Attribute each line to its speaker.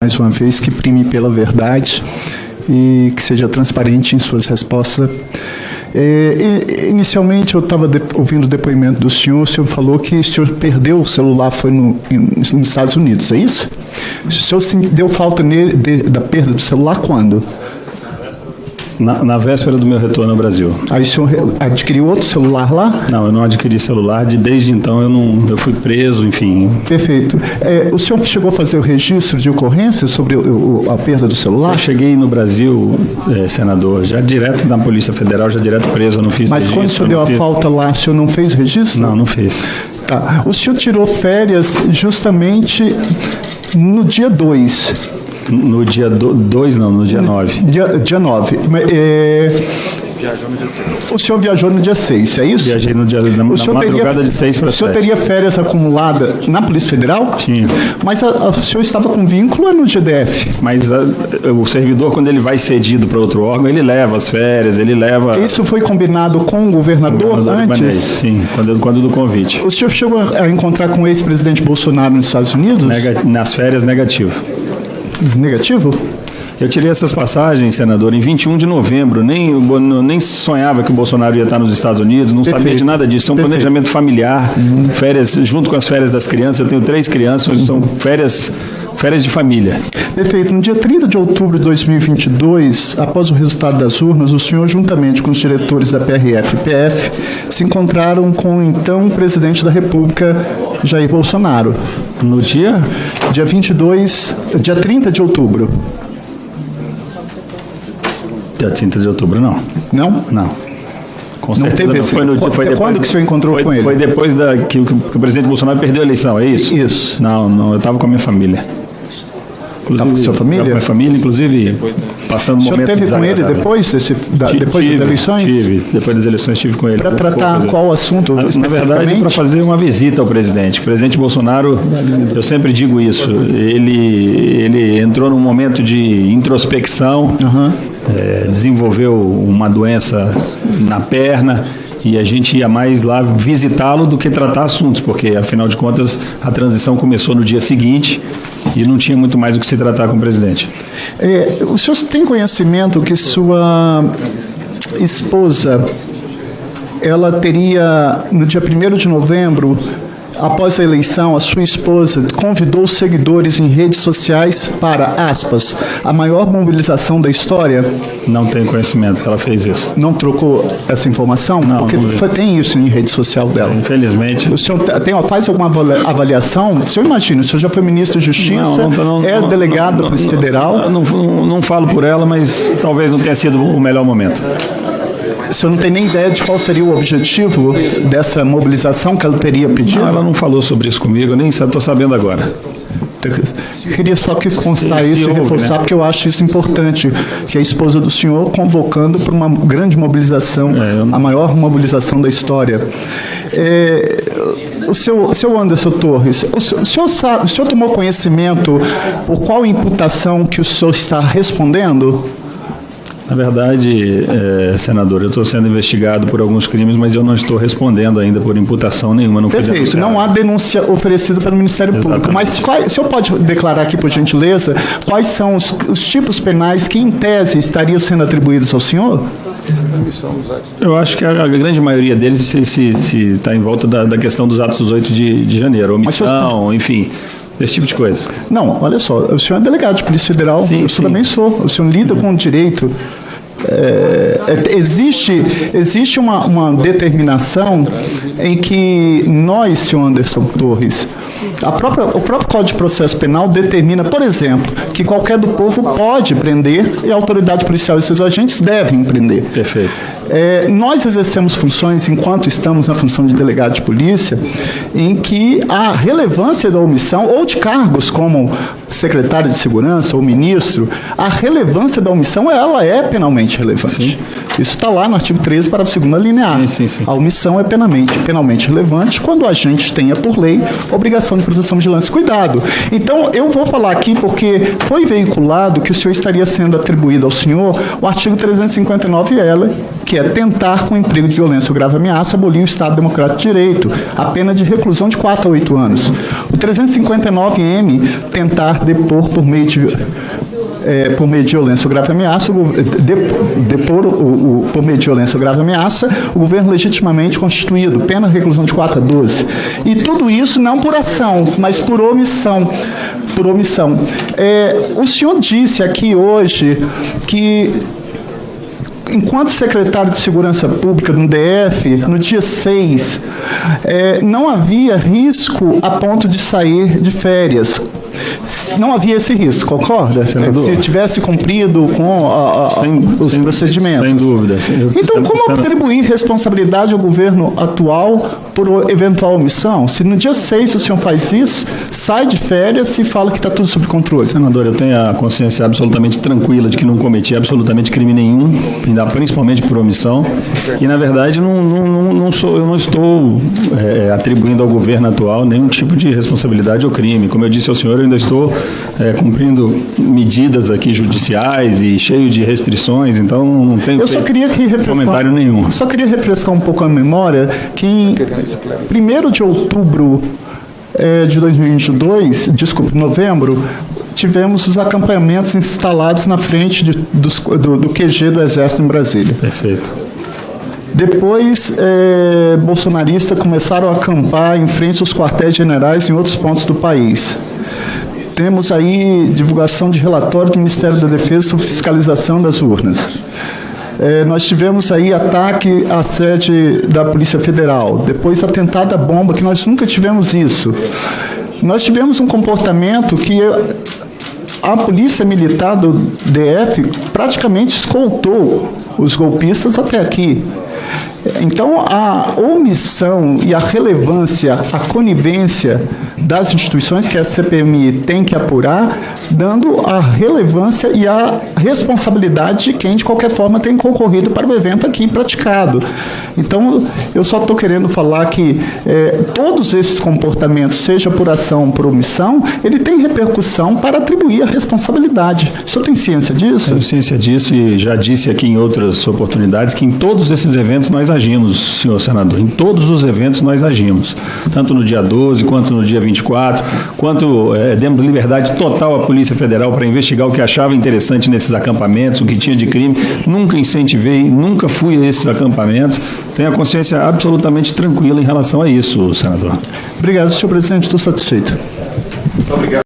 Speaker 1: mais uma vez, que prime pela verdade e que seja transparente em suas respostas. Inicialmente, eu estava ouvindo o depoimento do senhor falou que o senhor perdeu o celular, foi nos Estados Unidos, é isso? O senhor deu falta da perda do celular quando?
Speaker 2: Na véspera do meu retorno ao Brasil.
Speaker 1: Aí o senhor adquiriu outro celular lá?
Speaker 2: Não, eu não adquiri celular. Desde então eu fui preso, enfim.
Speaker 1: Perfeito. O senhor chegou a fazer o registro de ocorrência sobre a perda do celular?
Speaker 2: Eu cheguei no Brasil, senador, já direto na Polícia Federal, já direto preso, eu não fiz registro.
Speaker 1: Mas quando o senhor deu a falta lá, o senhor não fez registro?
Speaker 2: Não, não fiz.
Speaker 1: Tá. O senhor tirou férias justamente no dia 2.
Speaker 2: No dia 2, não, no dia 9.
Speaker 1: Dia 9.
Speaker 2: Viajou no dia 6.
Speaker 1: O senhor viajou no dia 6, é isso?
Speaker 2: Viajei no dia na madrugada de 6 para 7.
Speaker 1: O senhor teria férias acumuladas na Polícia Federal?
Speaker 2: Tinha.
Speaker 1: Mas o senhor estava com vínculo no GDF?
Speaker 2: Mas o servidor, quando ele vai cedido para outro órgão, ele leva as férias, ele leva...
Speaker 1: Isso foi combinado com o governador antes?
Speaker 2: Libanês, sim, quando do convite.
Speaker 1: O senhor chegou a encontrar com o ex-presidente Bolsonaro nos Estados Unidos?
Speaker 2: Nas férias, negativo.
Speaker 1: Negativo?
Speaker 2: Eu tirei essas passagens, senador, em 21 de novembro. Nem sonhava que o Bolsonaro ia estar nos Estados Unidos, não sabia de nada disso. É um planejamento familiar, férias, junto com as férias das crianças. Eu tenho 3 crianças, são férias de família.
Speaker 1: Perfeito. No dia 30 de outubro de 2022, após o resultado das urnas, o senhor, juntamente com os diretores da PRF e PF, se encontraram com o então presidente da República, Jair Bolsonaro.
Speaker 2: No dia?
Speaker 1: Dia 30 de outubro.
Speaker 2: Dia 30 de outubro, não.
Speaker 1: Não?
Speaker 2: Não. Com certeza
Speaker 1: não teve
Speaker 2: não. Foi depois,
Speaker 1: quando que o senhor encontrou com ele?
Speaker 2: Foi depois que o presidente Bolsonaro perdeu a eleição, é isso?
Speaker 1: Isso.
Speaker 2: Não, eu estava com a minha família.
Speaker 1: Estava com a sua família?
Speaker 2: Com a minha família, inclusive, passando momentos.
Speaker 1: O senhor teve com ele depois das eleições?
Speaker 2: Tive, depois das eleições estive com ele.
Speaker 1: Para tratar qual assunto?
Speaker 2: Na verdade, para fazer uma visita ao presidente. O presidente Bolsonaro, eu sempre digo isso, ele entrou num momento de introspecção, desenvolveu uma doença na perna, e a gente ia mais lá visitá-lo do que tratar assuntos, porque, afinal de contas, a transição começou no dia seguinte e não tinha muito mais o que se tratar com o presidente.
Speaker 1: O senhor tem conhecimento que sua esposa, ela teria, no dia 1º de novembro, após a eleição, a sua esposa convidou os seguidores em redes sociais para, aspas, a maior mobilização da história?
Speaker 2: Não tenho conhecimento que ela fez isso.
Speaker 1: Não trocou essa informação?
Speaker 2: Não.
Speaker 1: Porque tem isso em rede social dela.
Speaker 2: Infelizmente.
Speaker 1: O senhor faz alguma avaliação? O senhor imagina, o senhor já foi ministro da Justiça, delegado da Polícia Federal?
Speaker 2: Não falo por ela, mas talvez não tenha sido o melhor momento.
Speaker 1: O senhor não tem nem ideia de qual seria o objetivo dessa mobilização que ela teria pedido?
Speaker 2: Não, ela não falou sobre isso comigo, eu nem estou sabendo agora.
Speaker 1: Eu queria só que constar isso e reforçar, né? Porque eu acho isso importante, que a esposa do senhor convocando para uma grande mobilização, a maior mobilização da história. O seu Anderson Torres, o senhor tomou conhecimento por qual imputação que o senhor está respondendo?
Speaker 2: Na verdade, senador, eu estou sendo investigado por alguns crimes, mas eu não estou respondendo ainda por imputação nenhuma.
Speaker 1: Perfeito, não há denúncia oferecida pelo Ministério Público. Mas o senhor pode declarar aqui, por gentileza, quais são os tipos penais que, em tese, estariam sendo atribuídos ao senhor?
Speaker 2: Eu acho que a grande maioria deles se está em volta da questão dos atos dos 8 de janeiro, omissão, enfim... Esse tipo de coisa.
Speaker 1: Não, olha só, o senhor é delegado de Polícia Federal, eu também sou, o senhor lida com o direito. Existe uma determinação em que nós, senhor Anderson Torres, o próprio Código de Processo Penal determina, por exemplo, que qualquer do povo pode prender e a autoridade policial e seus agentes devem prender.
Speaker 2: Perfeito.
Speaker 1: Nós exercemos funções, enquanto estamos na função de delegado de polícia, em que a relevância da omissão, ou de cargos como secretário de segurança ou ministro, a relevância da omissão ela é penalmente relevante. Sim. Isso está lá no artigo 13, parágrafo 2º, linear.
Speaker 2: Sim.
Speaker 1: A omissão é penalmente relevante quando o agente tenha, por lei, obrigação de proteção, vigilância e cuidado. Então, eu vou falar aqui porque foi veiculado que o senhor estaria sendo atribuído ao senhor o artigo 359L, que é tentar, com emprego de violência ou grave ameaça, abolir o Estado Democrático de Direito, a pena de reclusão de 4 a 8 anos. O 359-M, tentar depor por meio de violência ou grave ameaça, por meio de violência ou grave ameaça, o governo legitimamente constituído, pena de reclusão de 4 a 12. E tudo isso não por ação, mas por omissão. O senhor disse aqui hoje que, enquanto secretário de Segurança Pública no DF, no dia 6, não havia risco a ponto de sair de férias. Não havia esse risco, concorda?
Speaker 2: Senador.
Speaker 1: Se tivesse cumprido com os procedimentos.
Speaker 2: Sem dúvida.
Speaker 1: Então, como atribuir responsabilidade ao governo atual por eventual omissão? Se no dia 6 o senhor faz isso, sai de férias e fala que está tudo sob controle.
Speaker 2: Senador, eu tenho a consciência absolutamente tranquila de que não cometi absolutamente crime nenhum, principalmente por omissão, e, na verdade, eu não estou atribuindo ao governo atual nenhum tipo de responsabilidade ou crime. Como eu disse ao senhor, eu ainda estou cumprindo medidas aqui judiciais e cheio de restrições, então não tenho comentário nenhum.
Speaker 1: Só queria refrescar um pouco a memória que em 1º de outubro de 2022, novembro, tivemos os acampamentos instalados na frente do QG do Exército em Brasília.
Speaker 2: Perfeito.
Speaker 1: Depois, bolsonaristas começaram a acampar em frente aos quartéis generais em outros pontos do país. Temos aí divulgação de relatório do Ministério da Defesa sobre fiscalização das urnas. Nós tivemos aí ataque à sede da Polícia Federal, depois atentado à bomba, que nós nunca tivemos isso. Nós tivemos um comportamento que a Polícia Militar do DF praticamente escoltou os golpistas até aqui. Então, a omissão e a relevância, a conivência das instituições que a CPMI tem que apurar, dando a relevância e a responsabilidade de quem, de qualquer forma, tem concorrido para o evento aqui praticado. Então, eu só estou querendo falar que todos esses comportamentos, seja por ação ou por omissão, ele tem repercussão para atribuir a responsabilidade. O senhor tem ciência disso?
Speaker 2: Tenho ciência disso e já disse aqui em outras oportunidades que em todos esses eventos nós agimos, senhor senador. Em todos os eventos nós agimos. Tanto no dia 12, quanto no dia 24, quanto demos liberdade total à Polícia Federal para investigar o que achava interessante nesses acampamentos, o que tinha de crime. Nunca incentivei, nunca fui a esses acampamentos. Tenho a consciência absolutamente tranquila em relação a isso, senador.
Speaker 1: Obrigado, senhor presidente. Estou satisfeito.
Speaker 3: Muito obrigado.